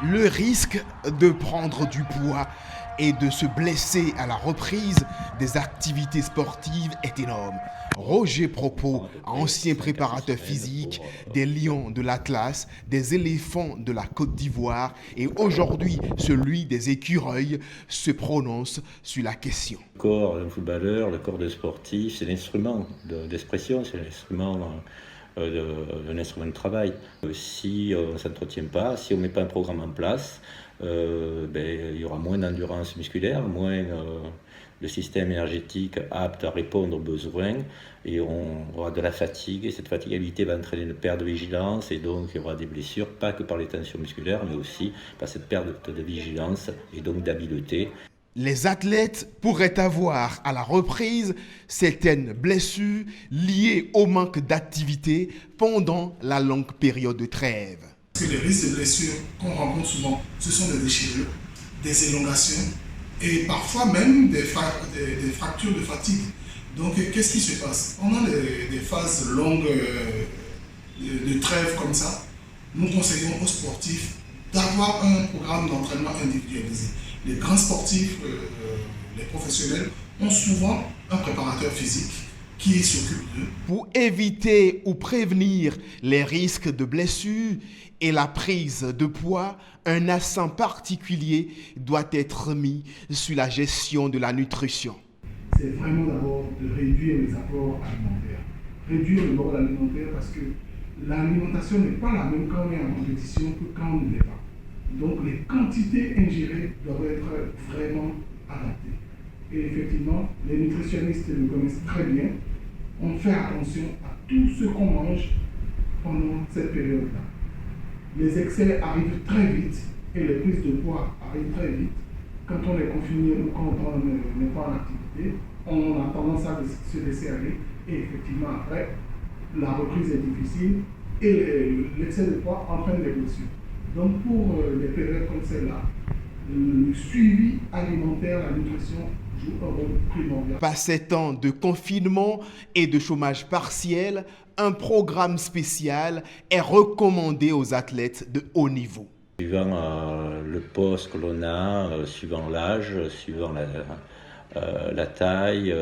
Le risque de prendre du poids et de se blesser à la reprise des activités sportives est énorme. Roger Propos, ancien préparateur physique des Lions de l'Atlas, des Éléphants de la Côte d'Ivoire et aujourd'hui celui des Écureuils, se prononce sur la question. Le corps d'un footballeur, le corps d'un sportif, c'est l'instrument d'expression, c'est l'instrument un instrument de travail. Si on ne s'entretient pas, si on ne met pas un programme en place, il y aura moins d'endurance musculaire, moins de système énergétique apte à répondre aux besoins et on aura de la fatigue et cette fatigabilité va entraîner une perte de vigilance et donc il y aura des blessures, pas que par les tensions musculaires mais aussi par cette perte de vigilance et donc d'habileté. Les athlètes pourraient avoir à la reprise certaines blessures liées au manque d'activité pendant la longue période de trêve. Les risques de blessures qu'on rencontre souvent, ce sont des déchirures, des élongations et parfois même des fractures de fatigue. Donc qu'est-ce qui se passe? Pendant des phases longues de trêve comme ça, nous conseillons aux sportifs d'avoir un programme d'entraînement individualisé. Les grands sportifs, les professionnels, ont souvent un préparateur physique qui s'occupe d'eux. Pour éviter ou prévenir les risques de blessures et la prise de poids, un accent particulier doit être mis sur la gestion de la nutrition. C'est vraiment d'abord de réduire les apports alimentaires. Réduire le bord alimentaire parce que l'alimentation n'est pas la même quand on est en compétition que quand on ne l'est pas. Donc les quantités ingérées doivent être vraiment adaptées. Et effectivement, les nutritionnistes le connaissent très bien. On fait attention à tout ce qu'on mange pendant cette période-là. Les excès arrivent très vite et les prises de poids arrivent très vite. Quand on est confiné ou quand on n'est pas en activité, on a tendance à se laisser aller et effectivement après, la reprise est difficile et l'excès de poids entraîne des blessures. Donc pour des périodes comme celle-là, le suivi alimentaire, la nutrition joue un rôle primordial. Par ces temps de confinement et de chômage partiel, un programme spécial est recommandé aux athlètes de haut niveau. Suivant le poste que l'on a, suivant l'âge, suivant la taille,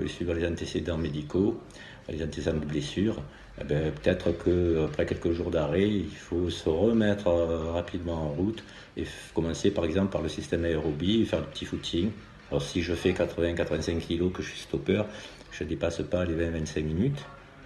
suivant les antécédents médicaux, les antécédents de blessures, peut-être qu'après quelques jours d'arrêt, il faut se remettre rapidement en route et commencer par exemple par le système aérobie, faire du petit footing. Alors si je fais 80-85 kg, que je suis stopper, je ne dépasse pas les 20-25 minutes.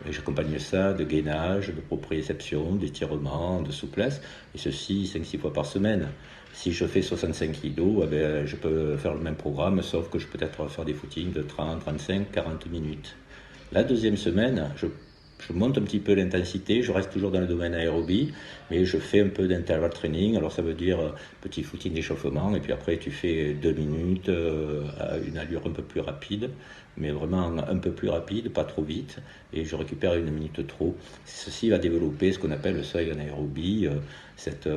Et j'accompagne ça de gainage, de proprioception, d'étirement, de souplesse, et ceci 5-6 fois par semaine. Si je fais 65 kg, je peux faire le même programme, sauf que je peux peut-être faire des footings de 30, 35, 40 minutes. La deuxième semaine, je monte un petit peu l'intensité, je reste toujours dans le domaine aérobie, mais je fais un peu d'interval training, alors ça veut dire petit footing d'échauffement, et puis après tu fais 2 minutes à une allure un peu plus rapide, mais vraiment un peu plus rapide, pas trop vite, et je récupère 1 minute trop. Ceci va développer ce qu'on appelle le seuil en aérobie, cette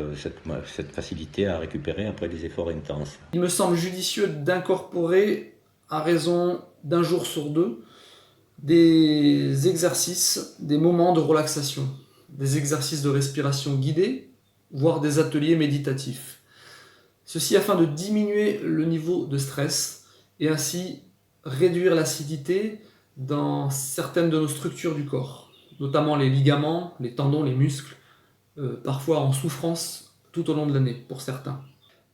facilité à récupérer après des efforts intenses. Il me semble judicieux d'incorporer, à raison d'un jour sur 2, des exercices, des moments de relaxation, des exercices de respiration guidés, voire des ateliers méditatifs. Ceci afin de diminuer le niveau de stress et ainsi réduire l'acidité dans certaines de nos structures du corps, notamment les ligaments, les tendons, les muscles, parfois en souffrance tout au long de l'année pour certains.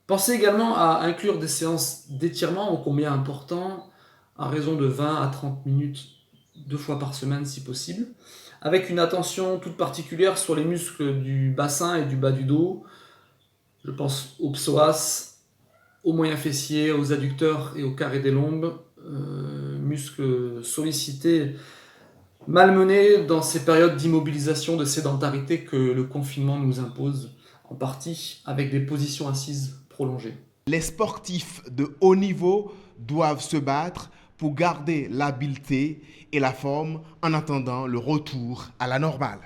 Pensez également à inclure des séances d'étirement ô combien important, à raison de 20 à 30 minutes 2 fois par semaine si possible, avec une attention toute particulière sur les muscles du bassin et du bas du dos. Je pense aux psoas, aux moyens fessiers, aux adducteurs et aux carrés des lombes, muscles sollicités, malmenés dans ces périodes d'immobilisation, de sédentarité que le confinement nous impose, en partie avec des positions assises prolongées. Les sportifs de haut niveau doivent se battre pour garder l'habileté et la forme en attendant le retour à la normale.